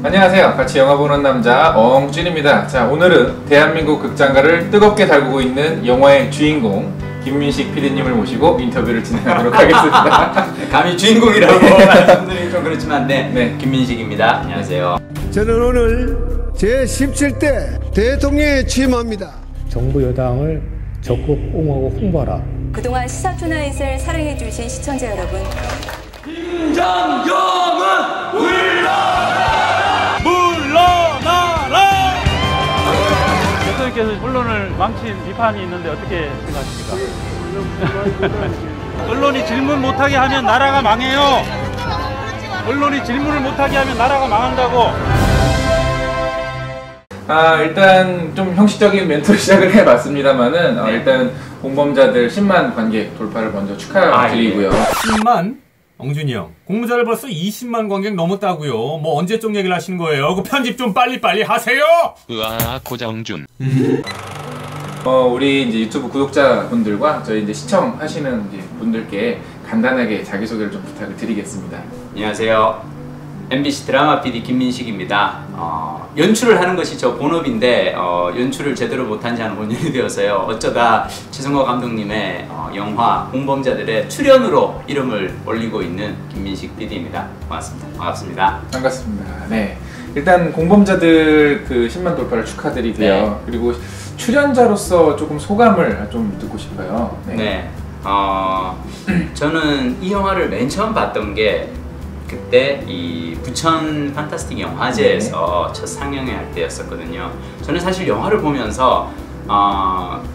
안녕하세요. 같이 영화 보는 남자 엉준입니다. 자, 오늘은 대한민국 극장가를 뜨겁게 달구고 있는 영화의 주인공 김민식 PD님을 모시고 인터뷰를 진행하도록 하겠습니다. 감히 주인공이라고 말씀드리기 좀 그렇지만 네, 김민식입니다. 안녕하세요. 저는 오늘 제17대 대통령에 취임합니다. 정부 여당을 적극 옹호하고 홍보하라. 그동안 시사투나잇을 사랑해주신 시청자 여러분, 김장겸은 물러나라! 대통령께서 언론을 망친 비판이 있는데 어떻게 생각하십니까? 언론이 질문 못하게 하면 나라가 망해요. 언론이 질문을 못하게 하면 나라가 망한다고. 일단 좀 형식적인 멘트로 시작을 해봤습니다만은 일단 공범자들 10만 관객 돌파를 먼저 축하드리고요. 10만? 엉준이 형, 공모자를 벌써 20만 관객 넘었다고요. 뭐 언제적 얘기를 하시는 거예요? 그 편집 좀 빨리빨리 하세요! 으아, 고정준. 우리 이제 유튜브 구독자분들과 저희 이제 시청하시는 이제 분들께 간단하게 자기소개를 좀 부탁을 드리겠습니다. 안녕하세요. MBC 드라마 PD 김민식입니다. 연출을 하는 것이 저 본업인데 연출을 제대로 못한 지 한 5년이 되어서요. 어쩌다 최승호 감독님의 영화 공범자들의 출연으로 이름을 올리고 있는 김민식 PD입니다. 반갑습니다. 반갑습니다. 네, 일단 공범자들 그 10만 돌파를 축하드리고요. 네. 그리고 출연자로서 조금 소감을 좀 듣고 싶어요. 네. 저는 이 영화를 맨 처음 봤던 게 그때 이 부천 판타스틱 영화제에서 첫 상영회 할 때였었거든요. 저는 사실 영화를 보면서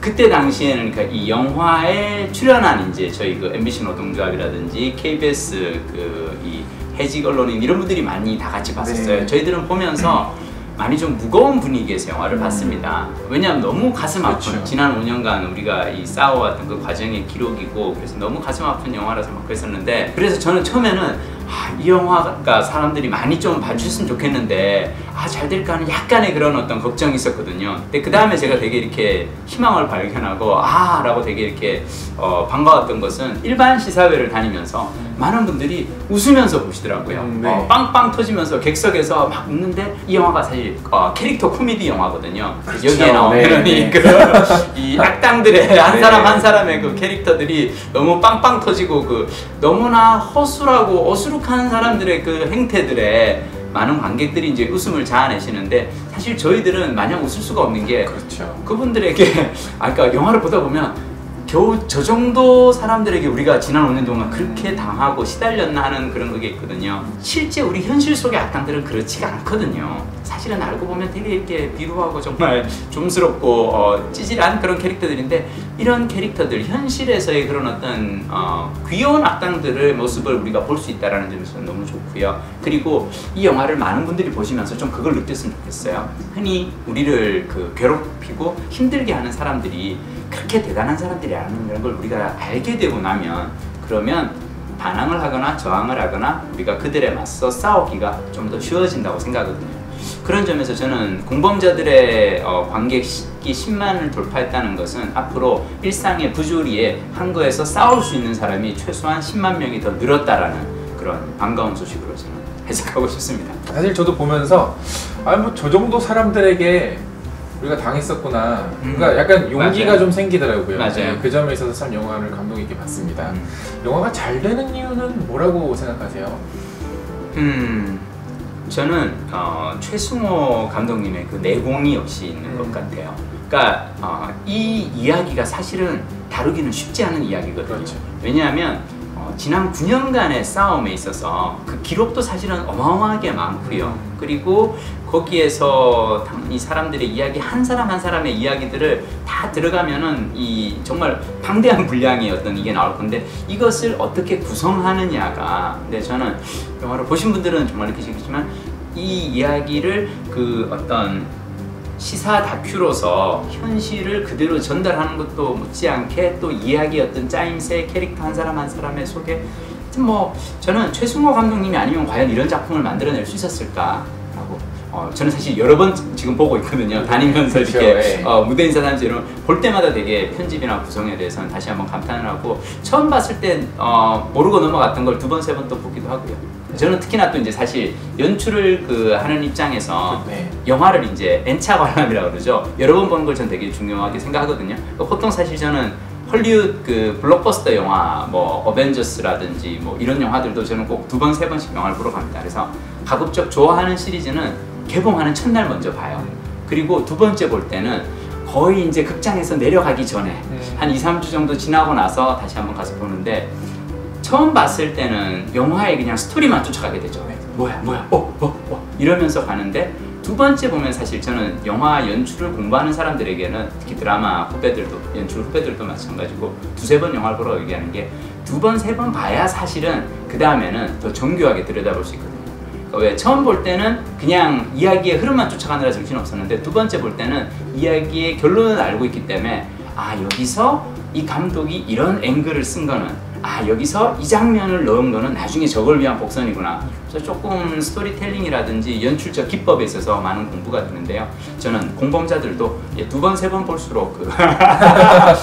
그때 당시에는 그러니까 이 영화에 출연한 이제 저희 그 MBC 노동조합이라든지 KBS 그 이 해직 언론인 이런 분들이 많이 다 같이 봤었어요. 네. 저희들은 보면서 많이 좀 무거운 분위기에서 영화를 봤습니다. 왜냐하면 너무 가슴 아픈, 그렇죠. 지난 5년간 우리가 이 싸워왔던 그 과정의 기록이고, 그래서 너무 가슴 아픈 영화라서 막 그랬었는데, 그래서 저는 처음에는 이 영화가 사람들이 많이 좀 봐주셨으면 좋겠는데 잘 될까 하는 약간의 그런 어떤 걱정이 있었거든요. 근데 그 다음에 제가 되게 이렇게 희망을 발견하고 라고 되게 이렇게 반가웠던 것은 일반 시사회를 다니면서 많은 분들이 웃으면서 보시더라고요. 네. 빵빵 터지면서 객석에서 막 웃는데, 이 영화가 사실 캐릭터 코미디 영화거든요. 그렇죠. 여기에 나오는 네. 이 악당들의 한 사람 한 사람의 그 캐릭터들이 너무 빵빵 터지고 그 너무나 허술하고 어수룩한 사람들의 그 행태들에 많은 관객들이 이제 웃음을 자아내시는데, 사실 저희들은 마냥 웃을 수가 없는 게, 그렇죠. 그분들에게 그러니까 영화를 보다 보면 겨우 저 정도 사람들에게 우리가 지난 5년 동안 그렇게 당하고 시달렸나 하는 그런 그게 있거든요. 실제 우리 현실 속의 악당들은 그렇지가 않거든요. 사실은 알고 보면 되게 이렇게 비루하고 정말 좀스럽고 찌질한 그런 캐릭터들인데, 이런 캐릭터들, 현실에서의 그런 어떤 귀여운 악당들의 모습을 우리가 볼 수 있다는 점에서 너무 좋고요. 그리고 이 영화를 많은 분들이 보시면서 좀 그걸 느꼈으면 좋겠어요. 흔히 우리를 괴롭히고 힘들게 하는 사람들이 그렇게 대단한 사람들이라는 걸 우리가 알게 되고 나면, 그러면 반항을 하거나 저항을 하거나 우리가 그들에 맞서 싸우기가 좀 더 쉬워진다고 생각하거든요. 그런 점에서 저는 공범자들의 관객이 10만을 돌파했다는 것은 앞으로 일상의 부조리에 한거에서 싸울 수 있는 사람이 최소한 10만 명이 더 늘었다라는 그런 반가운 소식으로 저는 해석하고 싶습니다. 사실 저도 보면서 뭐 저 정도 사람들에게 우리가 당했었구나. 그러니까 약간 용기가 맞아요. 좀 생기더라고요. 맞아요. 네, 그 점에 있어서 참 영화를 감동 있게 봤습니다. 영화가 잘 되는 이유는 뭐라고 생각하세요? 저는 최승호 감독님의 그 내공이 역시 있는 것 같아요. 그러니까 이 이야기가 사실은 다루기는 쉽지 않은 이야기거든요. 그렇죠. 왜냐하면 지난 9년간의 싸움에 있어서 그 기록도 사실은 어마어마하게 많고요. 그리고 거기에서 이 사람들의 이야기, 한 사람 한 사람의 이야기들을 다 들어가면은 이 정말 방대한 분량의 어떤 이게 나올 건데, 이것을 어떻게 구성하느냐가, 근데 저는 영화를 보신 분들은 정말 느끼시겠지만 이 이야기를 그 어떤 시사 다큐로서 현실을 그대로 전달하는 것도 못지않게 또 이야기 어떤 짜임새, 캐릭터 한 사람 한 사람의 속에 저는 최승호 감독님이 아니면 과연 이런 작품을 만들어낼 수 있었을까라고 저는 사실 여러 번 지금 보고 있거든요. 다니면서 그렇죠, 이렇게 예. 무대 인사 단지 이런 볼 때마다 되게 편집이나 구성에 대해서는 다시 한번 감탄을 하고, 처음 봤을 때 모르고 넘어갔던 걸 두 번, 세 번 또 보기도 하고요. 저는 특히나 또 이제 사실 연출을 하는 입장에서 네. 영화를 이제 N차 관람이라고 그러죠. 여러 번 보는 걸 전 되게 중요하게 생각하거든요. 보통 사실 저는 헐리우드 블록버스터 영화, 뭐 어벤져스라든지 뭐 이런 영화들도 저는 꼭 2번, 3번씩 영화를 보러 갑니다. 그래서 가급적 좋아하는 시리즈는 개봉하는 첫날 먼저 봐요. 그리고 2번째 볼 때는 거의 이제 극장에서 내려가기 전에 한 2, 3주 정도 지나고 나서 다시 한번 가서 보는데, 처음 봤을 때는 영화에 그냥 스토리만 쫓아가게 되죠. 뭐야 이러면서 가는데, 2번째 보면 사실 저는 영화 연출을 공부하는 사람들에게는, 특히 드라마 후배들도, 연출 후배들도 마찬가지고 2, 3번 영화를 보러 얘기하는 게 2번, 3번 봐야 사실은 그 다음에는 더 정교하게 들여다볼 수 있거든요. 그러니까 왜 처음 볼 때는 그냥 이야기의 흐름만 쫓아가느라 정신 없었는데, 2번째 볼 때는 이야기의 결론을 알고 있기 때문에, 아 여기서 이 감독이 이런 앵글을 쓴 거는, 아 여기서 이 장면을 넣은 거는 나중에 저걸 위한 복선이구나. 그래서 조금 스토리텔링이라든지 연출적 기법에 있어서 많은 공부가 되는데요. 저는 공범자들도 2번, 3번 볼수록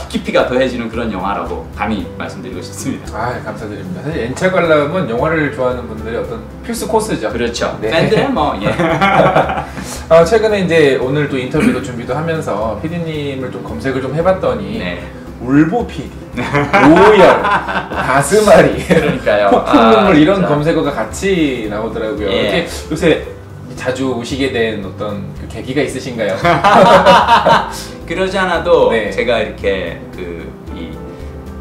깊이가 더해지는 그런 영화라고 감히 말씀드리고 싶습니다. 아, 감사드립니다. 사실 N차 관람은 영화를 좋아하는 분들의 어떤 필수 코스죠. 그렇죠. 네. 팬들은 뭐 예. 최근에 이제 오늘 또 인터뷰도 준비도 하면서 PD님을 좀 검색을 좀 해봤더니 네. 울보 PD, 오열, 가스마리, 그러니까요. 폭풍 눈물 이런 진짜. 검색어가 같이 나오더라고요. 예. 이렇게 요새 자주 오시게 된 어떤 그 계기가 있으신가요? 그러지 않아도 네. 제가 이렇게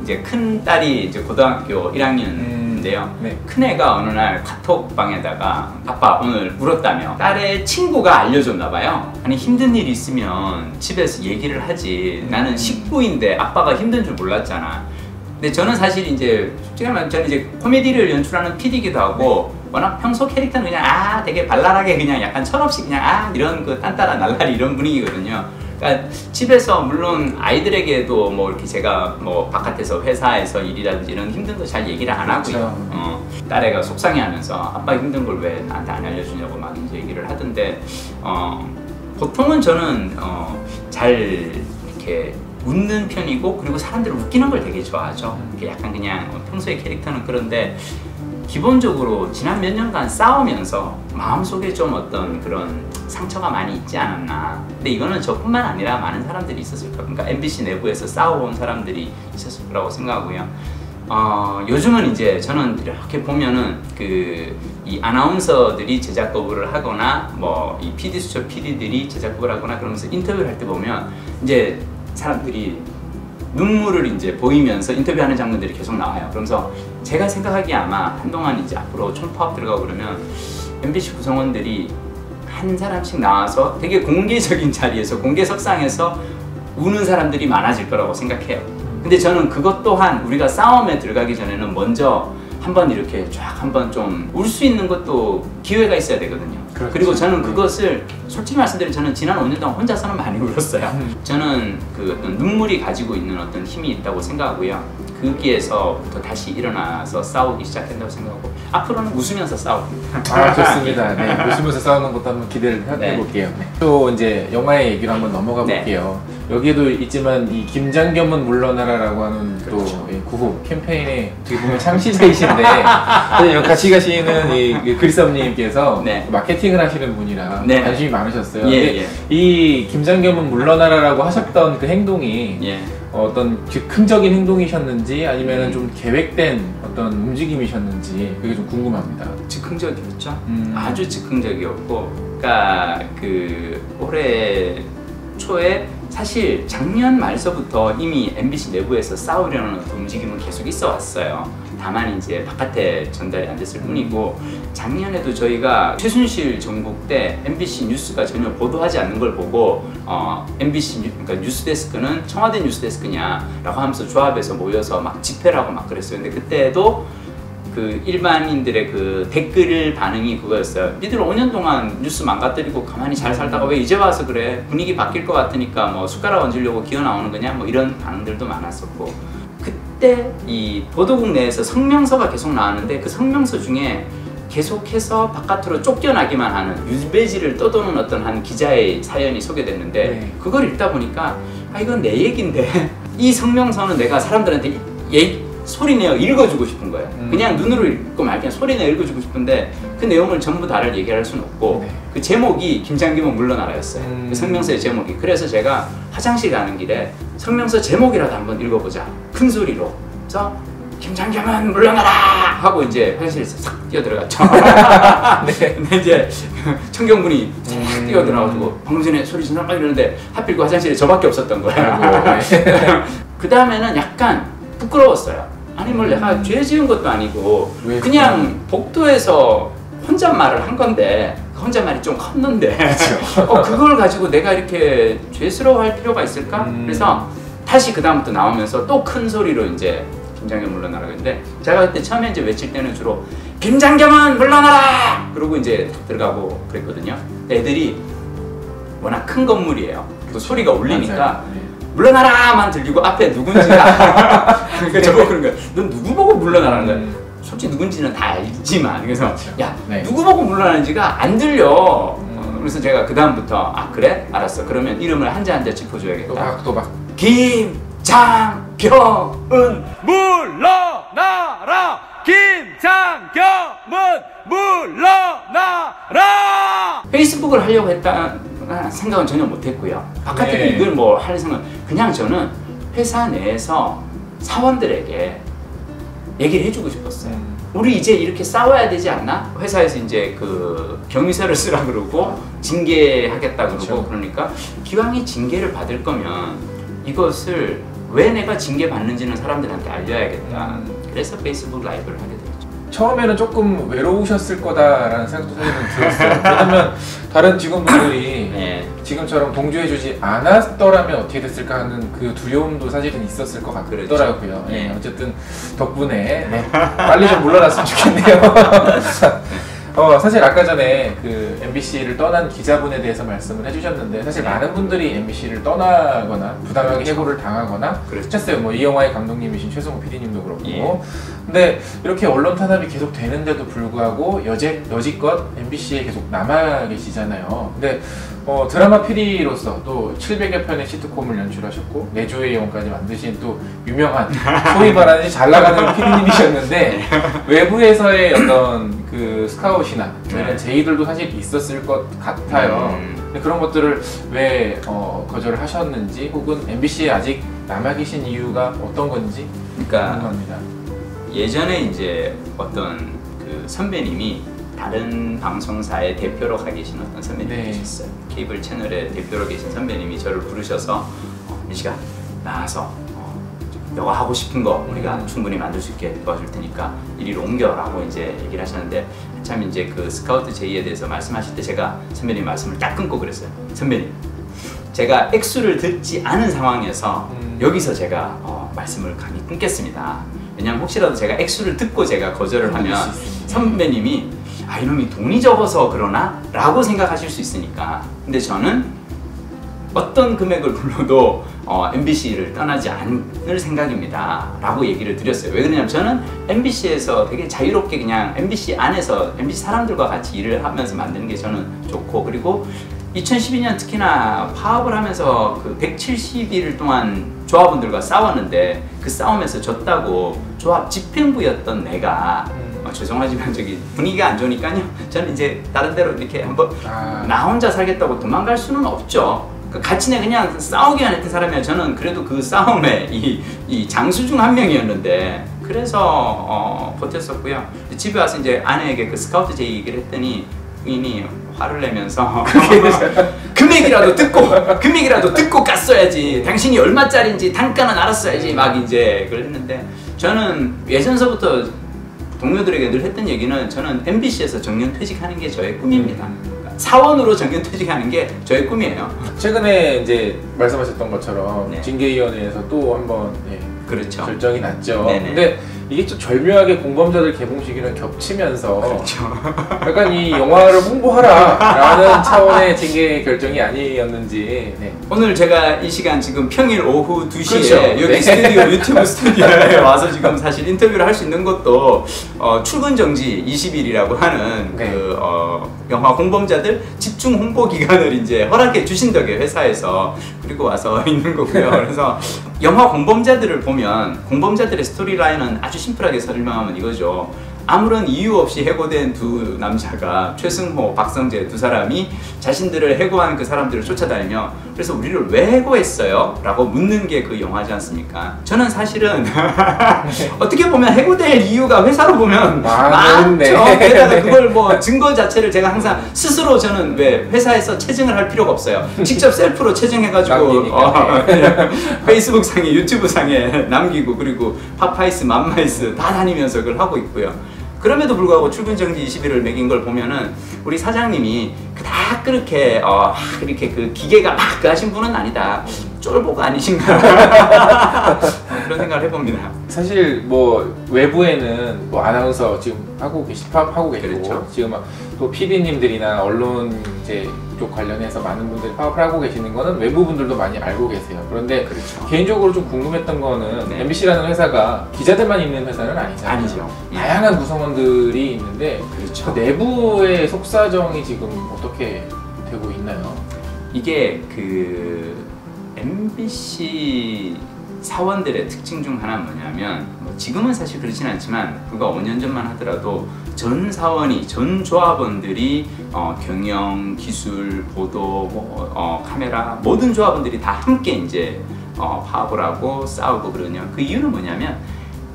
이제 큰 딸이 이제 고등학교 1학년인데요. 네. 큰 애가 어느 날 카톡방에다가 아빠 오늘 울었다며 딸의 친구가 알려줬나 봐요. 아니 힘든 일 있으면 집에서 얘기를 하지. 나는 식구인데 아빠가 힘든 줄 몰랐잖아. 근데 저는 사실 이제 솔직히 말하면 저는 이제 코미디를 연출하는 PD이기도 하고 워낙 평소 캐릭터는 그냥 되게 발랄하게 그냥 약간 철없이 그냥 이런 그 딴따라 날라리 이런 분위기거든요. 그러니까 집에서 물론 아이들에게도 뭐 이렇게 제가 뭐 바깥에서 회사에서 일이라든지 이런 힘든 거 잘 얘기를 안 하고요. 딸애가 속상해하면서 아빠 힘든 걸 왜 나한테 안 알려주냐고 막 이제 얘기를 하던데, 보통은 저는 잘 이렇게 웃는 편이고, 그리고 사람들을 웃기는 걸 되게 좋아하죠. 이렇게 약간 그냥 평소의 캐릭터는 그런데, 기본적으로 지난 몇 년간 싸우면서 마음속에 좀 어떤 그런 상처가 많이 있지 않았나. 근데 이거는 저뿐만 아니라 많은 사람들이 있었을 거예요. 그러니까 MBC 내부에서 싸워온 사람들이 있었을 거라고 생각하고요. 요즘은 이제 저는 이렇게 보면은 이 아나운서들이 제작 거부를 하거나 뭐 이 PD 수첩 PD들이 제작 거부를 하거나 그러면서 인터뷰를 할 때 보면 이제 사람들이 눈물을 이제 보이면서 인터뷰하는 장면들이 계속 나와요. 그러면서 제가 생각하기에 아마 한동안 이제 앞으로 총파업 들어가고 그러면 MBC 구성원들이 한 사람씩 나와서 되게 공개적인 자리에서 공개석상에서 우는 사람들이 많아질 거라고 생각해요. 근데 저는 그것 또한 우리가 싸움에 들어가기 전에는 먼저 한번 이렇게 쫙 한번 좀 울 수 있는 것도 기회가 있어야 되거든요. 그렇죠. 그리고 저는 그것을 솔직히 말씀드리면 저는 지난 5년 동안 혼자서는 많이 울었어요. 저는 그 어떤 눈물이 가지고 있는 어떤 힘이 있다고 생각하고요. 거기에서부터 다시 일어나서 싸우기 시작한다고 생각하고, 앞으로는 웃으면서 싸웁니다. 좋습니다. 네, 웃으면서 싸우는 것도 한번 기대를 해볼게요. 네. 또 이제 영화의 얘기로 한번 넘어가 볼게요. 여기에도 있지만 이 김장겸은 물러나라라고 하는 그렇죠. 또 구호 캠페인의 어떻게 보면 창시자이신데 같이 가시는 이 그리썸님께서 네. 마케팅을 하시는 분이라 네. 관심이 많으셨어요. 예. 이 김장겸은 물러나라라고 하셨던 그 행동이 어떤 즉흥적인 행동이셨는지 아니면 좀 계획된 어떤 움직임이셨는지 그게 좀 궁금합니다. 즉흥적이었죠. 아주 즉흥적이었고, 그러니까 올해 초에 사실 작년 말서부터 이미 MBC 내부에서 싸우려는 움직임은 계속 있어 왔어요. 다만 이제 바깥에 전달이 안 됐을 뿐이고, 작년에도 저희가 최순실 정국 때 MBC 뉴스가 전혀 보도하지 않는 걸 보고 MBC 그러니까 뉴스데스크는 청와대 뉴스데스크냐라고 하면서 조합해서 모여서 막 집회라고 막 그랬어요. 근데 그때도 그 일반인들의 그 댓글 반응이 그거였어요. 니들 5년 동안 뉴스 망가뜨리고 가만히 잘 살다가 왜 이제 와서 그래? 분위기 바뀔 것 같으니까 뭐 숟가락 얹으려고 기어 나오는 거냐? 뭐 이런 반응들도 많았었고, 그때 이 보도국 내에서 성명서가 계속 나왔는데 그 성명서 중에 계속해서 바깥으로 쫓겨나기만 하는 유배지를 떠도는 어떤 한 기자의 사연이 소개됐는데, 그걸 읽다 보니까 이건 내 얘긴데 이 성명서는 내가 사람들한테 소리내어 읽어주고 싶은 거예요. 그냥 눈으로 읽고 말고 그냥 소리내어 읽어주고 싶은데 그 내용을 전부 다를 얘기할 수는 없고 네. 그 제목이 김장겸은 물러나라였어요. 그 성명서의 제목이. 그래서 제가 화장실 가는 길에 성명서 제목이라도 한번 읽어보자. 큰 소리로. 그래서 김장겸은 물러나라! 하고 이제 화장실에서 싹 뛰어들어갔죠. 네. 근데 이제 청경분이 싹 뛰어들어가지고 방금 전에 소리 진짜 막 이러는데 하필 그 화장실에 저밖에 없었던 거예요. 그 다음에는 약간 부끄러웠어요. 아니 뭘 내가 죄 지은 것도 아니고 그냥 복도에서 혼잣말을 한 건데 그 혼잣말이 좀 컸는데 그걸 가지고 내가 이렇게 죄스러워할 필요가 있을까? 그래서 다시 그 다음부터 나오면서 또 큰 소리로 이제 김장겸 물러나라 그랬는데 제가 그때 처음에 이제 외칠 때는 주로 김장겸은 물러나라! 그러고 이제 들어가고 그랬거든요. 애들이 워낙 큰 건물이에요. 그 소리가 울리니까 물러나라만 들리고 앞에 누군지가 그러니까 저보고 그런 거야. 넌 누구 보고 물러나라는 거야? 솔직히 누군지는 다 알지만 그래서 야 누구 보고 물러나는지가 안 들려. 그래서 제가 그 다음부터 아 그래? 알았어. 그러면 이름을 한자 한자 짚어줘야겠다. 또박 김장겸은 물러나라! 김장겸은 물러나라! 페이스북을 하려고 했다는 생각은 전혀 못했고요. 바깥에 네. 이걸 뭐 할 생각 그냥 저는 회사 내에서 사원들에게 얘기를 해주고 싶었어요. 우리 이제 이렇게 싸워야 되지 않나? 회사에서 이제 그 경위서를 쓰라 그러고 징계하겠다 그러고 그렇죠. 그러니까 기왕에 징계를 받을 거면 이것을 왜 내가 징계 받는지는 사람들한테 알려야겠다. 그래서 페이스북 라이브를 하게 됐죠. 처음에는 조금 외로우셨을 거다라는 생각도 사실은 들었어요. 왜냐면 다른 직원분들이 네. 지금처럼 동조해주지 않았더라면 어떻게 됐을까 하는 그 두려움도 사실은 있었을 것 같더라고요. 그렇죠. 네. 네. 어쨌든 덕분에 빨리 좀 물러났으면 좋겠네요. 사실 아까 전에 그 MBC를 떠난 기자분에 대해서 말씀을 해주셨는데 사실 많은 분들이 MBC를 떠나거나 부당하게 해고를 당하거나 했어요. 뭐 이 영화의 감독님이신 최승호 PD님도 그렇고. 근데 이렇게 언론 탄압이 계속 되는데도 불구하고 여지껏 MBC에 계속 남아 계시잖아요. 근데 드라마 PD로서 또 700여 편의 시트콤을 연출하셨고 내조의 영혼까지 만드신 또 유명한 소위 말하는 잘 나가는 PD님이셨는데 외부에서의 어떤 그 스카웃이나 이런 제의들도 사실 있었을 것 같아요. 근데 그런 것들을 왜 거절을 하셨는지 혹은 MBC에 아직 남아 계신 이유가 어떤 건지 궁금합니다. 예전에 이제 어떤 그 선배님이 다른 방송사의 대표로 가 계신 어떤 선배님이 계셨어요. 케이블 채널의 대표로 계신 선배님이 저를 부르셔서 민식아 나와서 너가 하고 싶은 거 우리가 충분히 만들 수 있게 도와줄 테니까 이리로 옮겨라고 이제 얘기를 하셨는데 한참 이제 그 스카우트 제의에 대해서 말씀하실 때 제가 선배님 말씀을 딱 끊고 그랬어요. 선배님 제가 액수를 듣지 않은 상황에서 여기서 제가 말씀을 감히 끊겠습니다. 왜냐면 혹시라도 제가 액수를 듣고 제가 거절을 하면 선배님이 아 이놈이 돈이 적어서 그러나? 라고 생각하실 수 있으니까. 근데 저는 어떤 금액을 불러도 MBC를 떠나지 않을 생각입니다 라고 얘기를 드렸어요. 왜 그러냐면 저는 MBC에서 되게 자유롭게 그냥 MBC 안에서 MBC 사람들과 같이 일을 하면서 만드는 게 저는 좋고 그리고 2012년 특히나 파업을 하면서 그 170일 동안 조합원들과 싸웠는데 그 싸움에서 졌다고 조합 집행부였던 내가 죄송하지만 저기 분위기가 안 좋으니까요 저는 이제 다른 데로 이렇게 한번 나 혼자 살겠다고 도망갈 수는 없죠. 같이 그냥 싸우기만 했던 사람이야. 저는 그래도 그 싸움에 이 장수 중 한 명이었는데 그래서 버텼었고요. 집에 와서 이제 아내에게 그 스카우트 제의 얘기를 했더니 부인이 화를 내면서 금액이라도 듣고 갔어야지. 당신이 얼마짜리인지 단가는 알았어야지. 막 이제 그걸 했는데 저는 예전서부터 동료들에게 늘 했던 얘기는 저는 MBC에서 정년퇴직하는 게 저의 꿈입니다. 사원으로 정년퇴직하는 게 저의 꿈이에요. 최근에 이제 말씀하셨던 것처럼 징계위원회에서 또 한번 그렇죠. 결정이 났죠. 네네. 근데 이게 좀 절묘하게 공범자들 개봉 시기는 겹치면서 그렇죠. 약간 이 영화를 홍보하라 라는 차원의 징계 결정이 아니었는지. 오늘 제가 이 시간 지금 평일 오후 2시에 그렇죠. 여기 스튜디오 유튜브 스튜디오에 와서 지금 사실 인터뷰를 할 수 있는 것도 출근 정지 20일이라고 하는 그 영화 공범자들 집중 홍보 기간을 이제 허락해 주신 덕에 회사에서 그리고 와서 있는 거고요. 그래서 영화 공범자들을 보면 공범자들의 스토리라인은 아주 심플하게 설명하면 이거죠. 아무런 이유 없이 해고된 두 남자가 최승호, 박성재 두 사람이 자신들을 해고한 그 사람들을 쫓아다니며 그래서 우리를 왜 해고했어요? 라고 묻는 게 그 영화지 않습니까? 저는 사실은 어떻게 보면 해고될 이유가 회사로 보면 많죠. 게다가 그걸 뭐 증거 자체를 제가 항상 스스로 저는 왜 회사에서 체증을 할 필요가 없어요. 직접 셀프로 체증해가지고 페이스북 상에 유튜브 상에 남기고 그리고 파파이스, 맘마이스 다 다니면서 그걸 하고 있고요. 그럼에도 불구하고 출근정지 20일을 매긴 걸 보면은 우리 사장님이 그닥 그렇게 그렇게 그 기계가 막 그 하신 분은 아니다. 쫄보가 아니신가 그런 생각을 해봅니다. 사실 뭐 외부에는 뭐 아나운서 지금 하고 파업하고 계시고 그렇죠. 지금 또 PD님들이나 언론 이제 쪽 관련해서 많은 분들이 파업을 하고 계시는 거는 외부 분들도 많이 알고 계세요. 그런데 그렇죠. 개인적으로 좀 궁금했던 거는 네. MBC라는 회사가 기자들만 있는 회사는 아니잖아요. 아니죠. 다양한 구성원들이 있는데 그렇죠. 그 내부의 속사정이 지금 어떻게 되고 있나요? 이게 그 MBC 사원들의 특징 중 하나는 뭐냐면 뭐 지금은 사실 그렇진 않지만 불과 5년 전만 하더라도 전 사원이 전 조합원들이 경영, 기술, 보도, 카메라 모든 조합원들이 다 함께 이제 파업을 하고 싸우고 그러냐. 그 이유는 뭐냐면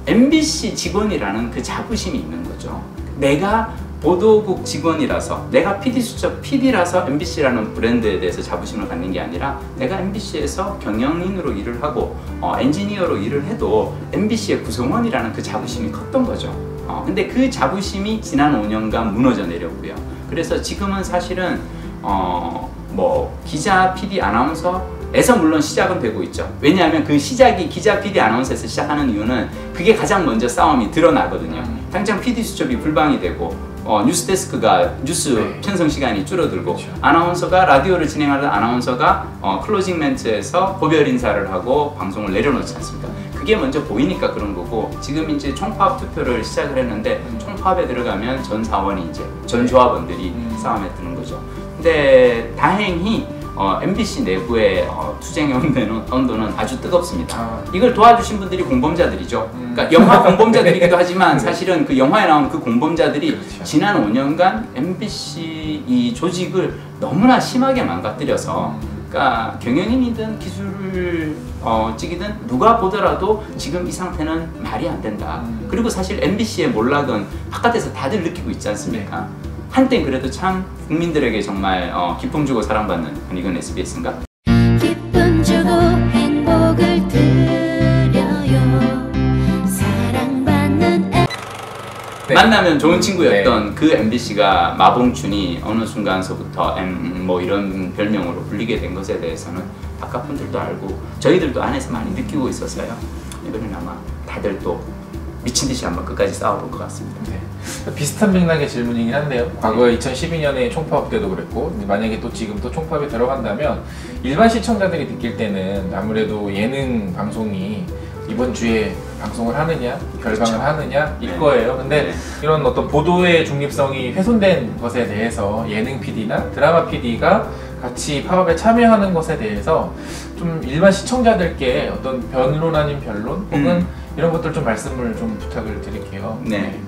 MBC 직원이라는 그 자부심이 있는 거죠. 내가 보도국 직원이라서 내가 PD수첩 PD라서 MBC라는 브랜드에 대해서 자부심을 갖는 게 아니라 내가 MBC에서 경영인으로 일을 하고 엔지니어로 일을 해도 MBC의 구성원이라는 그 자부심이 컸던 거죠. 근데 그 자부심이 지난 5년간 무너져 내렸고요. 그래서 지금은 사실은 뭐 기자, PD, 아나운서에서 물론 시작은 되고 있죠. 왜냐하면 그 시작이 기자, PD, 아나운서에서 시작하는 이유는 그게 가장 먼저 싸움이 드러나거든요. 당장 PD 수첩이 불방이 되고 뉴스데스크가 뉴스 편성 시간이 줄어들고 그렇죠. 아나운서가 라디오를 진행하던 아나운서가 클로징 멘트에서 고별 인사를 하고 방송을 내려놓지 않습니까? 그게 먼저 보이니까 그런 거고 지금 이제 총파업 투표를 시작을 했는데 총파업에 들어가면 전 사원이 이제 전 조합원들이 싸움에 드는 거죠. 근데 다행히 MBC 내부의 투쟁의 온도는 아주 뜨겁습니다. 이걸 도와주신 분들이 공범자들이죠. 그러니까 영화 공범자들이기도 하지만 사실은 그 영화에 나온 그 공범자들이 그렇죠. 지난 5년간 MBC 이 조직을 너무나 심하게 망가뜨려서 그러니까 경영인이든 기술을 찍이든 누가 보더라도 지금 이 상태는 말이 안 된다. 그리고 사실 MBC의 몰락은 바깥에서 다들 느끼고 있지 않습니까? 네. 한때 그래도 참 국민들에게 정말 기쁨 주고 사랑받는 이건 SBS인가? 기쁨 주고 행복을 드려요 사랑받는 네. 만나면 좋은 친구였던 네. 그 MBC가 마봉춘이 어느 순간서부터 뭐 이런 별명으로 불리게 된 것에 대해서는 바깥 분들도 알고 저희들도 안에서 많이 느끼고 있었어요. 이번엔 아마 다들 또 미친 듯이 한번 끝까지 싸워볼 것 같습니다. 네. 비슷한 맥락의 질문이긴 한데요. 과거에 2012년에 총파업 때도 그랬고 만약에 또 지금 또 총파업에 들어간다면 일반 시청자들이 느낄 때는 아무래도 예능 방송이 이번 주에 방송을 하느냐 결방을 그렇죠. 하느냐 일 거예요. 근데 이런 어떤 보도의 중립성이 훼손된 것에 대해서 예능 PD나 드라마 PD가 같이 파업에 참여하는 것에 대해서 좀 일반 시청자들께 어떤 변론 아닌 변론 혹은 이런 것들 좀 말씀을 좀 부탁을 드릴게요. 네.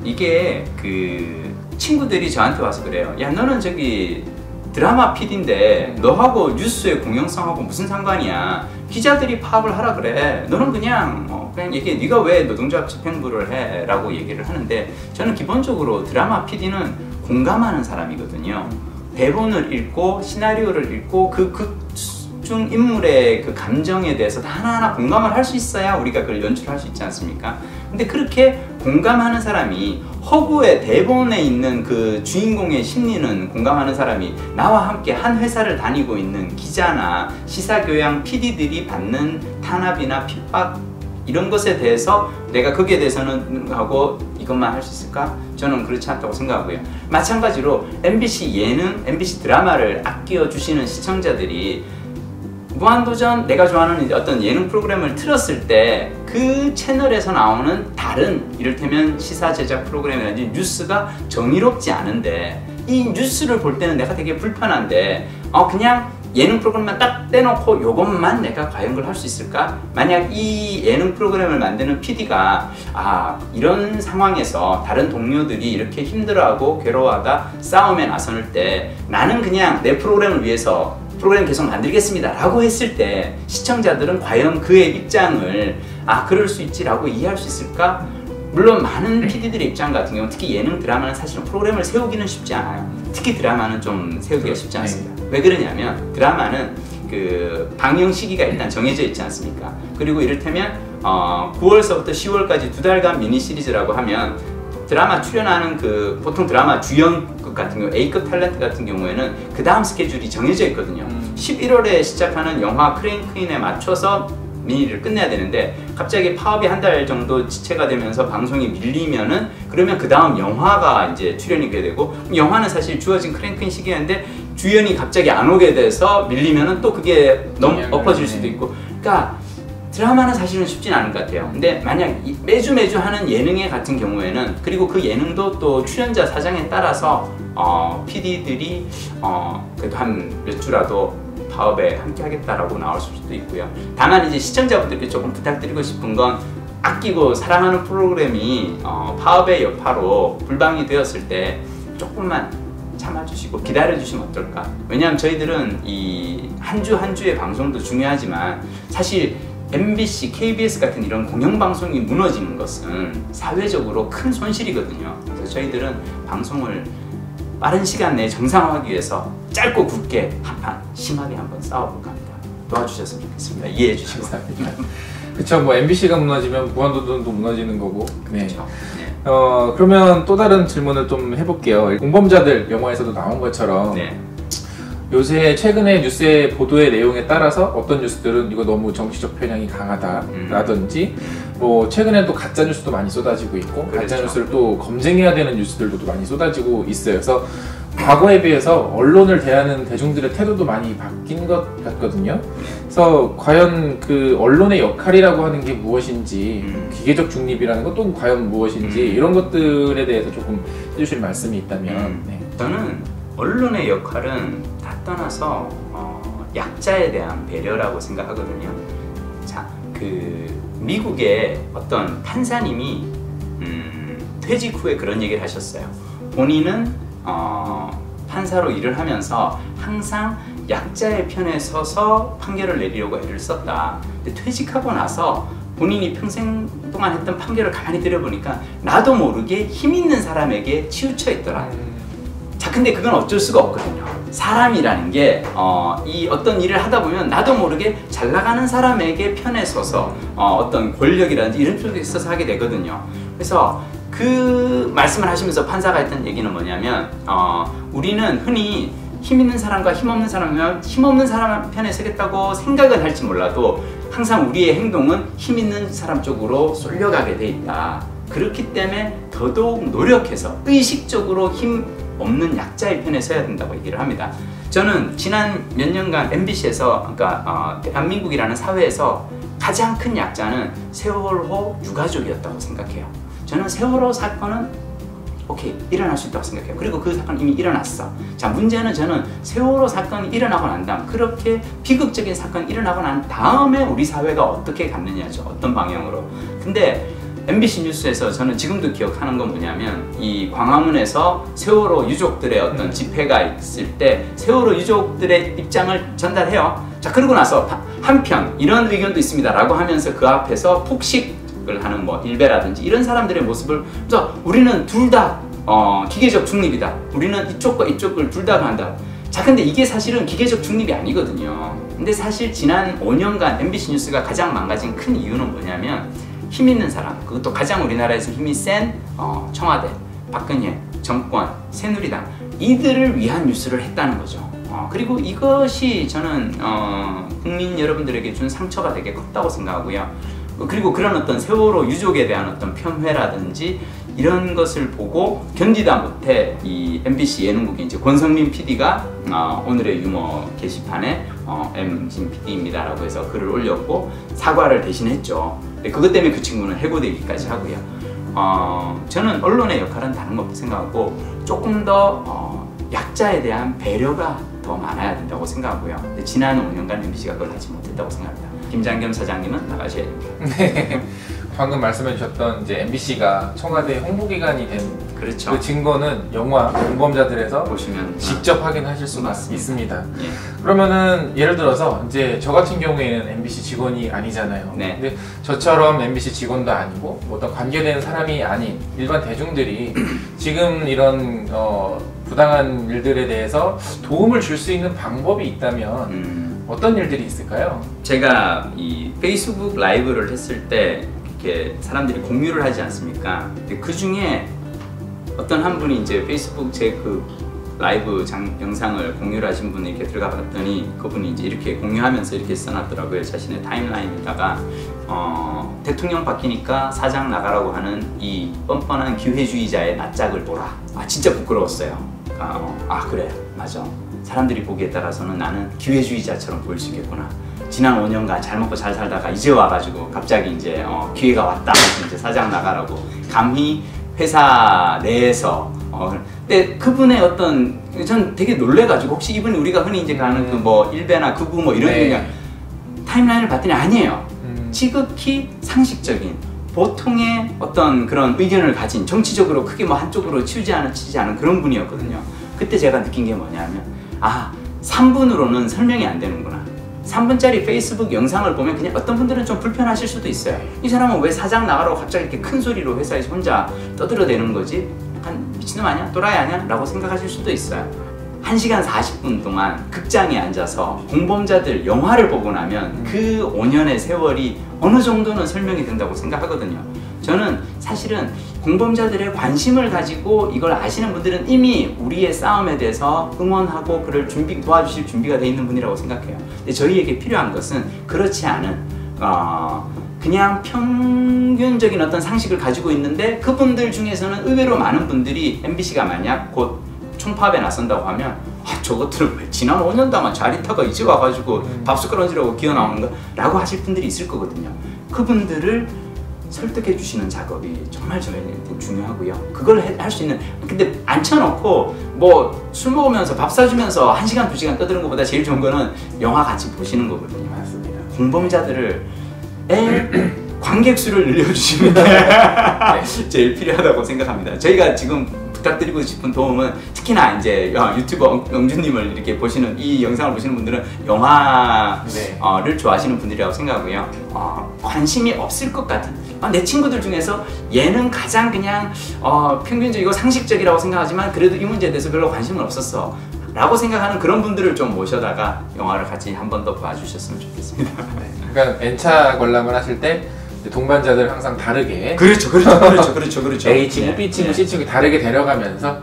이게 그 친구들이 저한테 와서 그래요. 야 너는 저기 드라마 PD인데 너하고 뉴스의 공영성하고 무슨 상관이야. 기자들이 파업을 하라 그래. 너는 그냥 얘기해. 네가 왜 노동조합 집행부를 해? 라고 얘기를 하는데 저는 기본적으로 드라마 PD는 공감하는 사람이거든요. 대본을 읽고 시나리오를 읽고 그 극중 인물의 그 감정에 대해서 하나하나 공감을 할 수 있어야 우리가 그걸 연출할 수 있지 않습니까? 근데 그렇게 공감하는 사람이 허구의 대본에 있는 그 주인공의 심리는 공감하는 사람이 나와 함께 한 회사를 다니고 있는 기자나 시사교양 PD들이 받는 탄압이나 핍박 이런 것에 대해서 내가 거기에 대해서는 하고 이것만 할 수 있을까? 저는 그렇지 않다고 생각하고요. 마찬가지로 MBC 예능, MBC 드라마를 아껴주시는 시청자들이 무한도전 내가 좋아하는 어떤 예능 프로그램을 틀었을 때 그 채널에서 나오는 다른 이를테면 시사 제작 프로그램이라든지 뉴스가 정의롭지 않은데 이 뉴스를 볼 때는 내가 되게 불편한데 그냥 예능 프로그램만 딱 떼놓고 요것만 내가 과연 그걸 할 수 있을까? 만약 이 예능 프로그램을 만드는 PD가 이런 상황에서 다른 동료들이 이렇게 힘들어하고 괴로워하다 싸움에 나서는 때 나는 그냥 내 프로그램을 위해서 프로그램 계속 만들겠습니다 라고 했을 때 시청자들은 과연 그의 입장을 그럴 수 있지 라고 이해할 수 있을까? 물론 많은 PD들의 입장 같은 경우 특히 예능 드라마는 사실은 프로그램을 세우기는 쉽지 않아요. 특히 드라마는 좀 세우기가 쉽지 않습니다. 왜 그러냐면 드라마는 그 방영 시기가 일단 정해져 있지 않습니까? 그리고 이를테면 9월서부터 10월까지 2달간 미니 시리즈라고 하면 드라마 출연하는 그 보통 드라마 주연급 같은 경우 A급 탤런트 같은 경우에는 그 다음 스케줄이 정해져 있거든요. 11월에 시작하는 영화 크랭크인에 맞춰서 미니를 끝내야 되는데 갑자기 파업이 한 달 정도 지체가 되면서 방송이 밀리면은 그러면 그 다음 영화가 이제 출연이 되게 되고 영화는 사실 주어진 크랭크인 시기였는데 주연이 갑자기 안 오게 돼서 밀리면은 또 그게 너무 엎어질 수도 있고 그러니까 드라마는 사실은 쉽진 않을 것 같아요. 근데 만약 매주 하는 예능에 같은 경우에는 그리고 그 예능도 또 출연자 사정에 따라서 PD들이 그래도 한 몇 주라도 파업에 함께 하겠다라고 나올 수도 있고요. 다만 이제 시청자분들께 조금 부탁드리고 싶은 건 아끼고 사랑하는 프로그램이 파업의 여파로 불방이 되었을 때 조금만 참아주시고 기다려주시면 어떨까? 왜냐하면 저희들은 이 한 주 한 주의 방송도 중요하지만 사실 MBC, KBS 같은 이런 공영방송이 무너지는 것은 사회적으로 큰 손실이거든요. 그래서 저희들은 방송을 빠른 시간 내에 정상화하기 위해서 짧고 굵게 한판 심하게 한번 싸워볼까 합니다. 도와주셨으면 좋겠습니다. 이해해 주시고. 감사합니다. 그쵸, 뭐 MBC가 무너지면 무한도전도 무너지는 거고. 네. 그렇죠. 네. 그러면 또 다른 질문을 좀 해볼게요. 공범자들 영화에서도 나온 것처럼 네. 요새 최근에 뉴스의 보도의 내용에 따라서 어떤 뉴스들은 이거 너무 정치적 편향이 강하다라든지 뭐 최근에 또 가짜 뉴스도 많이 쏟아지고 있고 그렇죠. 가짜 뉴스를 또 검증해야 되는 뉴스들도 또 많이 쏟아지고 있어요. 그래서 과거에 비해서 언론을 대하는 대중들의 태도도 많이 바뀐 것 같거든요. 그래서 과연 그 언론의 역할이라고 하는 게 무엇인지 기계적 중립이라는 것 또 과연 무엇인지 이런 것들에 대해서 조금 해주실 말씀이 있다면. 네. 저는 언론의 역할은 다 떠나서 약자에 대한 배려라고 생각하거든요. 자, 그 미국의 어떤 판사님이 퇴직 후에 그런 얘기를 하셨어요. 본인은 판사로 일을 하면서 항상 약자의 편에 서서 판결을 내리려고 애를 썼다. 근데 퇴직하고 나서 본인이 평생 동안 했던 판결을 가만히 들여보니까 나도 모르게 힘 있는 사람에게 치우쳐 있더라. 자, 근데 그건 어쩔 수가 없거든요. 사람이라는 게 이 어떤 일을 하다 보면 나도 모르게 잘 나가는 사람에게 편에 서서 어떤 권력이라든지 이런 쪽에 있어서 하게 되거든요. 그래서 그 말씀을 하시면서 판사가 했던 얘기는 뭐냐면 우리는 흔히 힘 있는 사람과 힘 없는 사람이면 힘 없는 사람 편에 서겠다고 생각은 할지 몰라도 항상 우리의 행동은 힘 있는 사람 쪽으로 쏠려가게 돼 있다. 그렇기 때문에 더더욱 노력해서 의식적으로 힘 없는 약자의 편에 서야 된다고 얘기를 합니다. 저는 지난 몇 년간 MBC에서 그러니까 대한민국이라는 사회에서 가장 큰 약자는 세월호 유가족이었다고 생각해요. 저는 세월호 사건은 오케이, 일어날 수 있다고 생각해요. 그리고 그 사건은 이미 일어났어. 자, 문제는 저는 세월호 사건이 일어나고 난 다음 그렇게 비극적인 사건이 일어나고 난 다음에 우리 사회가 어떻게 갔느냐죠. 어떤 방향으로. 근데 MBC 뉴스에서 저는 지금도 기억하는 건 뭐냐면 이 광화문에서 세월호 유족들의 어떤 집회가 있을 때 세월호 유족들의 입장을 전달해요. 자, 그러고 나서 한편 이런 의견도 있습니다 라고 하면서 그 앞에서 폭식을 하는 뭐 일베라든지 이런 사람들의 모습을 그래서 우리는 둘 다 기계적 중립이다. 우리는 이쪽과 이쪽을 둘 다 간다. 자, 근데 이게 사실은 기계적 중립이 아니거든요. 근데 사실 지난 5년간 MBC 뉴스가 가장 망가진 큰 이유는 뭐냐면 힘 있는 사람, 그것도 가장 우리나라에서 힘이 센 청와대, 박근혜, 정권, 새누리당 이들을 위한 뉴스를 했다는 거죠. 그리고 이것이 저는 국민 여러분들에게 준 상처가 되게 컸다고 생각하고요. 그리고 그런 어떤 세월호 유족에 대한 어떤 편회라든지 이런 것을 보고 견디다 못해 이 MBC 예능국의 이제 권성민 PD가 오늘의 유머 게시판에 M진 PD입니다라고 해서 글을 올렸고 사과를 대신했죠. 그것 때문에 그 친구는 해고되기까지 하고요. 저는 언론의 역할은 다른 거 생각하고 조금 더 약자에 대한 배려가 더 많아야 된다고 생각하고요. 근데 지난 5년간 MBC가 그걸 하지 못했다고 생각합니다. 김장겸 사장님은 나가셔야 됩니다. 네. 방금 말씀해 주셨던 이제 MBC가 청와대 홍보기관이 된 그렇죠. 그 증거는 영화 공범자들에서 보시면 직접 확인하실 수가 맞습니다. 있습니다. 예. 그러면은 예를 들어서 이제 저 같은 경우에는 MBC 직원이 아니잖아요. 네. 근데 저처럼 MBC 직원도 아니고 어떤 관계되는 사람이 아닌 일반 대중들이 지금 이런 부당한 일들에 대해서 도움을 줄 수 있는 방법이 있다면 어떤 일들이 있을까요? 제가 이 페이스북 라이브를 했을 때 이렇게 사람들이 공유를 하지 않습니까? 근데 그 중에 어떤 한 분이 이제 페이스북 제 그 라이브 영상을 공유를 하신 분이 이렇게 들어가 봤더니 그분이 이제 이렇게 공유하면서 이렇게 써놨더라고요. 자신의 타임라인에다가 대통령 바뀌니까 사장 나가라고 하는 이 뻔뻔한 기회주의자의 낯짝을 보라. 아 진짜 부끄러웠어요. 그래 맞아. 사람들이 보기에 따라서는 나는 기회주의자처럼 보일 수 있겠구나. 지난 5년간 잘 먹고 잘 살다가 이제 와가지고 갑자기 이제 기회가 왔다. 이제 사장 나가라고 감히 회사 내에서 근데 그분의 어떤 전 되게 놀래가지고 혹시 이분이 우리가 흔히 이제 가는 그 뭐 일베나 극우 뭐 이런 게 타임라인을 봤더니 아니에요. 지극히 상식적인 보통의 어떤 그런 의견을 가진 정치적으로 크게 뭐 한쪽으로 치지 않은 그런 분이었거든요. 그때 제가 느낀 게 뭐냐면 3분으로는 설명이 안 되는구나. 3분짜리 페이스북 영상을 보면 그냥 어떤 분들은 좀 불편하실 수도 있어요. 이 사람은 왜 사장 나가라고 갑자기 이렇게 큰 소리로 회사에서 혼자 떠들어대는 거지? 약간 미친놈 아니야? 또라이 아니야? 라고 생각하실 수도 있어요. 1시간 40분 동안 극장에 앉아서 공범자들 영화를 보고 나면 그 5년의 세월이 어느 정도는 설명이 된다고 생각하거든요. 저는 사실은 공범자들의 관심을 가지고 이걸 아시는 분들은 이미 우리의 싸움에 대해서 응원하고 그를 도와주실 준비가 돼 있는 분이라고 생각해요. 근데 저희에게 필요한 것은 그렇지 않은 그냥 평균적인 어떤 상식을 가지고 있는데 그분들 중에서는 의외로 많은 분들이 MBC가 만약 곧 총파업에 나선다고 하면 저것들은 왜 지난 5년 동안 잘 있다가 이제 와가지고 밥숟가락 얹으라고 기어 나오는가? 라고 하실 분들이 있을 거거든요. 그분들을 설득해 주시는 작업이 정말 저희한테 중요하고요. 그걸 할 수 있는, 근데 앉혀놓고 뭐 술 먹으면서 밥 사주면서 1시간, 2시간 떠드는 것보다 제일 좋은 거는 영화 같이 보시는 거거든요. 맞습니다. 공범자들을 관객 수를 늘려주시는 게 제일 필요하다고 생각합니다. 저희가 지금 부탁드리고 싶은 도움은 특히나 이제 유튜버 영준님을 이렇게 보시는 이 영상을 보시는 분들은 영화를 좋아하시는 분들이라고 생각하고요. 관심이 없을 것 같은 내 친구들 중에서 얘는 가장 그냥 평균적이고 상식적이라고 생각하지만 그래도 이 문제에 대해서 별로 관심은 없었어 라고 생각하는 그런 분들을 좀 모셔다가 영화를 같이 한 번 더 봐주셨으면 좋겠습니다. 그러니까 N차 관람을 하실 때 동반자들 항상 다르게 그렇죠. A 친구, B 친구, C 친구 다르게 데려가면서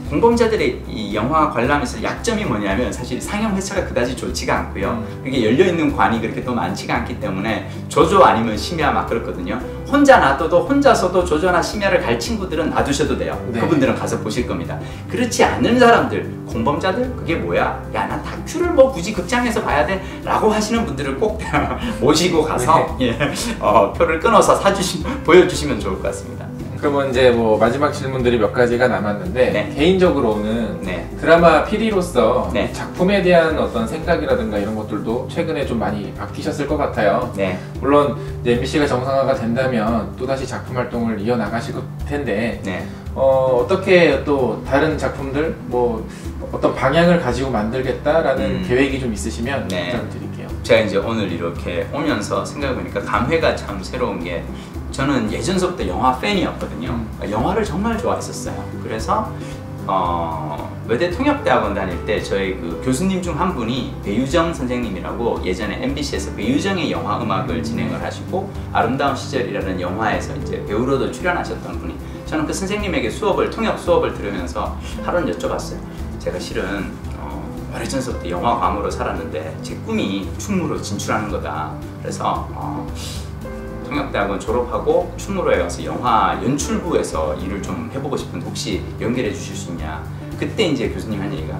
공범자들의 이 영화 관람에서 약점이 뭐냐면 사실 상영 회차가 그다지 좋지가 않고요. 이게 열려있는 관이 그렇게 또 많지가 않기 때문에 조조 아니면 심야 막 그렇거든요. 혼자 놔둬도 혼자서도 조조나 심야를 갈 친구들은 놔두셔도 돼요. 그분들은 가서 보실 겁니다. 그렇지 않은 사람들, 공범자들 그게 뭐야? 야, 난 다큐를 뭐 굳이 극장에서 봐야 돼? 라고 하시는 분들을 꼭 모시고 가서 표를 끊어서 보여주시면 좋을 것 같습니다. 그러면 이제 뭐 마지막 질문들이 몇 가지가 남았는데 개인적으로는 드라마 PD로서 작품에 대한 어떤 생각이라든가 이런 것들도 최근에 좀 많이 바뀌셨을 것 같아요. 물론 이제 MBC가 정상화가 된다면 또다시 작품 활동을 이어나가실 텐데 어떻게 또 다른 작품들 뭐 어떤 방향을 가지고 만들겠다라는 계획이 좀 있으시면 부탁드릴게요. 제가 이제 오늘 이렇게 오면서 생각해보니까 감회가 참 새로운 게 저는 예전서부터 영화 팬이었거든요. 영화를 정말 좋아했었어요. 그래서 외대 통역대학원 다닐 때 저희 그 교수님 중 한 분이 배유정 선생님이라고 예전에 MBC에서 배유정의 영화 음악을 진행을 하시고 아름다운 시절이라는 영화에서 이제 배우로도 출연하셨던 분이 저는 그 선생님에게 통역 수업을 들으면서 하루는 여쭤봤어요. 제가 실은 오래전서부터 영화감으로 살았는데 제 꿈이 충무로 진출하는 거다. 그래서 통역대학원 졸업하고 충무로에 가서 영화 연출부에서 일을 좀 해보고 싶은데 혹시 연결해 주실 수 있냐. 그때 이제 교수님 한 얘기가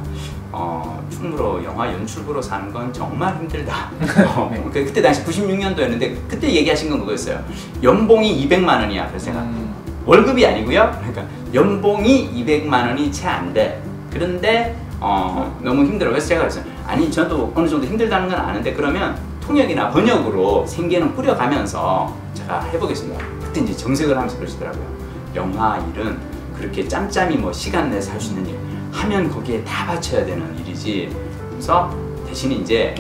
충무로 영화 연출부로 사는 건 정말 힘들다. 그때 당시 96년도였는데 그때 얘기하신 건 그거였어요. 연봉이 200만 원이야. 그래서 제가 월급이 아니고요. 그러니까 연봉이 200만 원이 채 안 돼. 그런데 너무 힘들어. 그래서 제가 그랬어요. 아니 저도 어느 정도 힘들다는 건 아는데 그러면 통역이나 번역으로 생계는 꾸려가면서 제가 해보겠습니다. 그때 이제 정색을 하면서 그러시더라고요. 영화 일은 그렇게 짬짬이 뭐 시간 내서 할 수 있는 일 하면 거기에 다 바쳐야 되는 일이지. 그래서 대신 이제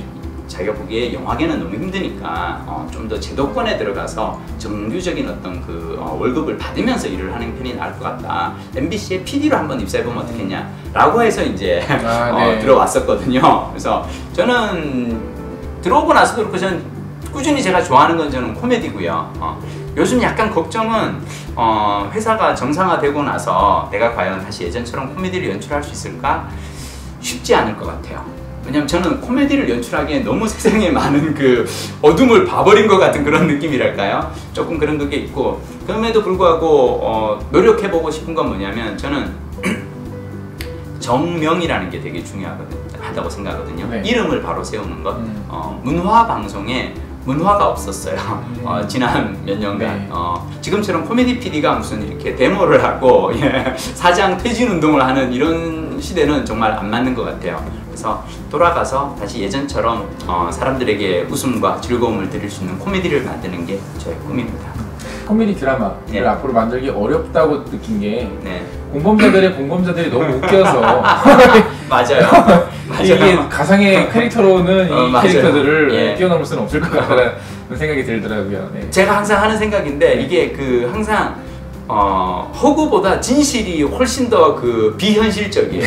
자기가 보기에 영화계는 너무 힘드니까 좀 더 제도권에 들어가서 정규적인 어떤 그 월급을 받으면서 일을 하는 편이 나을 것 같다. MBC의 PD로 한번 입사해보면 어떻겠냐 라고 해서 이제 네. 들어왔었거든요. 그래서 저는 들어오고 나서도 그렇고 저는 꾸준히 제가 좋아하는 건 저는 코미디고요. 요즘 약간 걱정은 회사가 정상화되고 나서 내가 과연 다시 예전처럼 코미디를 연출할 수 있을까? 쉽지 않을 것 같아요. 왜냐면 저는 코미디를 연출하기에 너무 세상에 많은 그 어둠을 봐버린 것 같은 그런 느낌이랄까요? 조금 그런 게 있고 그럼에도 불구하고 노력해보고 싶은 건 뭐냐면 저는 정명이라는 게 되게 중요하다고 생각하거든요. 네. 이름을 바로 세우는 것. 문화 방송에 문화가 없었어요. 지난 몇 년간. 네. 지금처럼 코미디 PD가 무슨 이렇게 데모를 하고 사장 퇴진 운동을 하는 이런 시대는 정말 안 맞는 것 같아요. 그래서 돌아가서 다시 예전처럼 사람들에게 웃음과 즐거움을 드릴 수 있는 코미디를 만드는 게 저의 꿈입니다. 코미디 드라마를 네. 앞으로 만들기 어렵다고 느낀 게 네. 공범자들이 너무 웃겨서 맞아요. 이게 가상의 캐릭터로는 이 맞아요. 캐릭터들을 예. 뛰어넘을 수는 없을 것 같다는 생각이 들더라고요. 네. 제가 항상 하는 생각인데 이게 그 항상 허구보다 진실이 훨씬 더 그 비현실적이에요.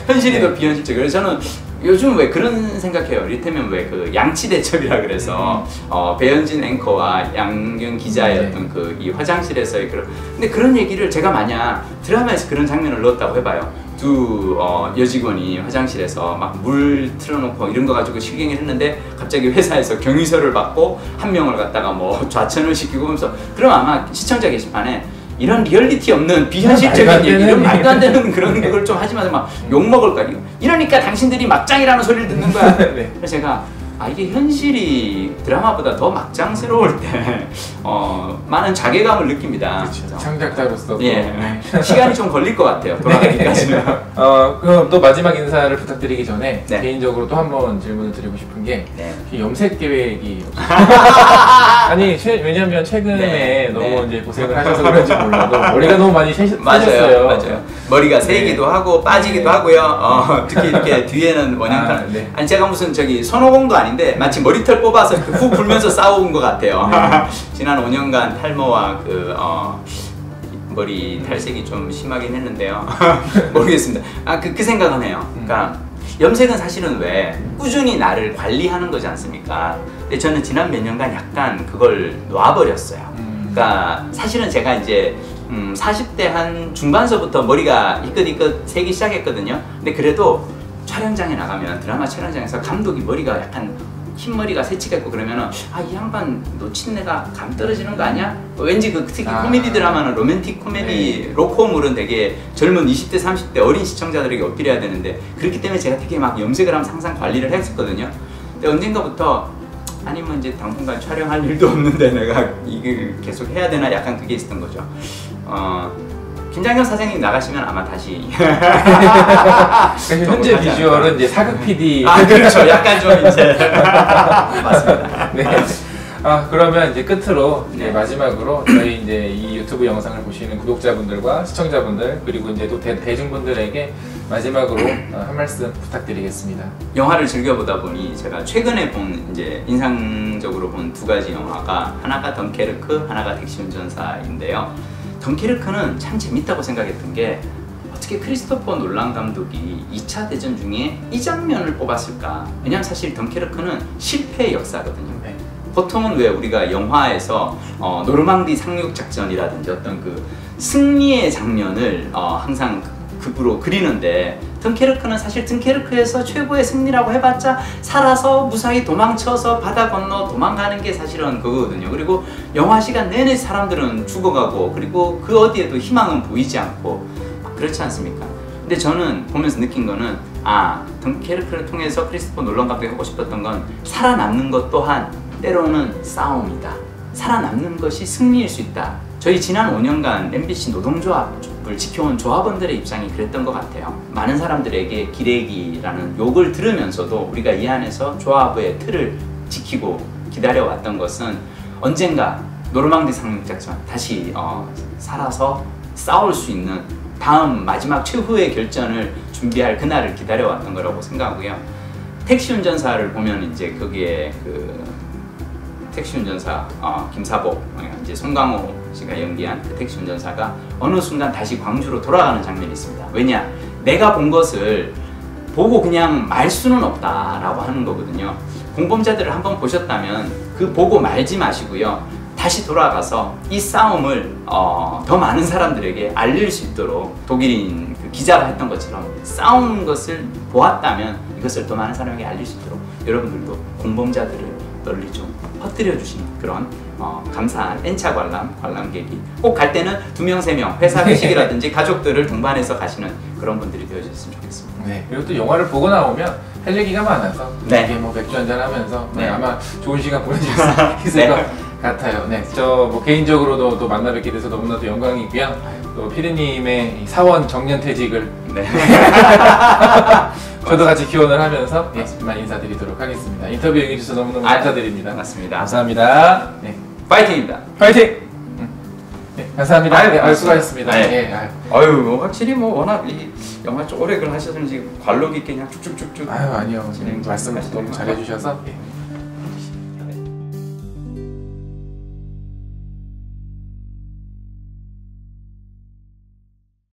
현실이 더 비현실적이에요. 그래서 저는 요즘 왜 그런 생각해요. 이를테면 왜 그 양치대첩이라 그래서 배현진 앵커와 양경 기자의 어떤 그 이 화장실에서의 그런 근데 그런 얘기를 제가 만약 드라마에서 그런 장면을 넣었다고 해봐요. 두 여직원이 화장실에서 막 물 틀어놓고 이런 거 가지고 실갱이를 했는데 갑자기 회사에서 경위서를 받고 한 명을 갖다가 뭐 좌천을 시키고 하면서 그럼 아마 시청자 게시판에 이런 리얼리티 없는 비현실적인 얘기, 이런 말도 안 되는 그런 걸 좀 하지 마세요. 막 욕먹을까? 이러니까 당신들이 막장이라는 소리를 듣는 거야. 네. 그래서 제가 이게 현실이 드라마보다 더 막장스러울 때 많은 자괴감을 느낍니다. 그렇죠. 창작자로서 예. 시간이 좀 걸릴 것 같아요. 돌아가기까지는. 그럼 또 마지막 인사를 부탁드리기 전에 네. 개인적으로 또 한 번 질문을 드리고 싶은 게 네. 염색 계획이 아니 왜냐면 최근에 네. 너무 네. 이제 고생을 하셔서 그런지 몰라도 머리가 너무 많이 새셨어요. 맞아요. 머리가 새기도 하고 빠지기도 하고요. 특히 이렇게 뒤에는 원형탄. 네. 아니 제가 무슨 저기 손오공도 아닌데 마치 머리털 뽑아서 훅 불면서 싸워온 것 같아요. 지난 5년간 탈모와 그 머리 탈색이 좀 심하긴 했는데요. 모르겠습니다. 그 생각은 해요. 그러니까 염색은 사실은 왜 꾸준히 나를 관리하는 거지 않습니까? 근데 저는 지난 몇 년간 약간 그걸 놔버렸어요. 그러니까 사실은 제가 이제 40대 한 중반서부터 머리가 이끗이끗 새기 시작했거든요. 근데 그래도 촬영장에 나가면 드라마 촬영장에서 감독이 머리가 약간 흰머리가 새치가 있고 그러면은 이 양반 놓친내가 감 떨어지는 거 아니야? 왠지 그 특히 코미디 드라마는 로맨틱 코미디 로코물은 되게 젊은 20대 30대 어린 시청자들에게 어필해야 되는데 그렇기 때문에 제가 되게 막 염색을 하면서 항상 관리를 했었거든요. 근데 언젠가부터 아니면 이제 당분간 촬영할 일도 없는데 내가 이걸 계속 해야 되나 약간 그게 있었던 거죠. 김장현 사장님 나가시면 아마 다시 현재 비주얼은 이제 사극 PD 그렇죠. 약간 좀 이제 맞습니다. 네. 그러면 이제 끝으로 이제 마지막으로 저희 이제 이 유튜브 영상을 보시는 구독자분들과 시청자분들 그리고 이제 또 대중분들에게 마지막으로 한 말씀 부탁드리겠습니다. 영화를 즐겨보다 보니 제가 최근에 본 이제 인상적으로 본 두 가지 영화가 하나가 덩케르크, 하나가 택시운전사인데요. 덩케르크는 참 재밌다고 생각했던 게 어떻게 크리스토퍼 놀란 감독이 2차 대전 중에 이 장면을 뽑았을까? 왜냐면 사실 덩케르크는 실패의 역사거든요. 네. 보통은 왜 우리가 영화에서 노르망디 상륙 작전이라든지 어떤 그 승리의 장면을 항상 극으로 그리는데 덩케르크는 사실 덩케르크에서 최고의 승리라고 해봤자 살아서 무사히 도망쳐서 바다 건너 도망가는 게 사실은 그거거든요. 그리고 영화 시간 내내 사람들은 죽어가고 그리고 그 어디에도 희망은 보이지 않고 그렇지 않습니까? 근데 저는 보면서 느낀 거는 덩케르크를 통해서 크리스토퍼 놀란 감독이 하고 싶었던 건 살아남는 것 또한 때로는 싸움이다. 살아남는 것이 승리일 수 있다. 저희 지난 5년간 MBC 노동조합을 지켜온 조합원들의 입장이 그랬던 것 같아요. 많은 사람들에게 기레기라는 욕을 들으면서도 우리가 이 안에서 조합의 틀을 지키고 기다려왔던 것은 언젠가 노르망디 상륙작전 다시 살아서 싸울 수 있는 다음 마지막 최후의 결전을 준비할 그날을 기다려왔던 거라고 생각하고요. 택시 운전사를 보면 이제 거기에 그 택시 운전사 김사복, 이제 송강호 씨가 연기한 그 택시 운전사가 어느 순간 다시 광주로 돌아가는 장면이 있습니다. 왜냐? 내가 본 것을 보고 그냥 말 수는 없다라고 하는 거거든요. 공범자들을 한번 보셨다면 그 보고 말지 마시고요. 다시 돌아가서 이 싸움을 더 많은 사람들에게 알릴 수 있도록 독일인 그 기자가 했던 것처럼 싸우는 것을 보았다면 이것을 더 많은 사람에게 알릴 수 있도록 여러분들도 공범자들을 널리 좀 퍼뜨려 주시는 그런 감사한 N차 관람객이 꼭 갈 때는 2명, 3명 회사 회식이라든지 가족들을 동반해서 가시는 그런 분들이 되어주셨으면 좋겠습니다. 네. 그리고 또 영화를 보고 나오면 할 얘기가 많아서 네. 이게 뭐 맥주 한잔 하면서 네. 아마 좋은 시간 보내실 수 있을 네. 것 같아요. 네. 저 뭐 개인적으로도 또 만나 뵙게 돼서 너무나도 영광이고요. 또 피디님의 사원 정년퇴직을 네. 저도 같이 기원을 하면서 이만 인사드리도록 하겠습니다. 인터뷰 응해주셔서 너무너무 감사드립니다. 맞습니다. 감사합니다. 네. 파이팅입니다. 파이팅! 네, 감사합니다. 네, 수고하셨습니다. 네. 네, 아유, 확실히 뭐 워낙 이 영화 좀 오래 하셔서 관록 있게 그냥 쭉쭉쭉쭉. 아유, 아니요. 진행 말씀을 너무 잘해주셔서. 예.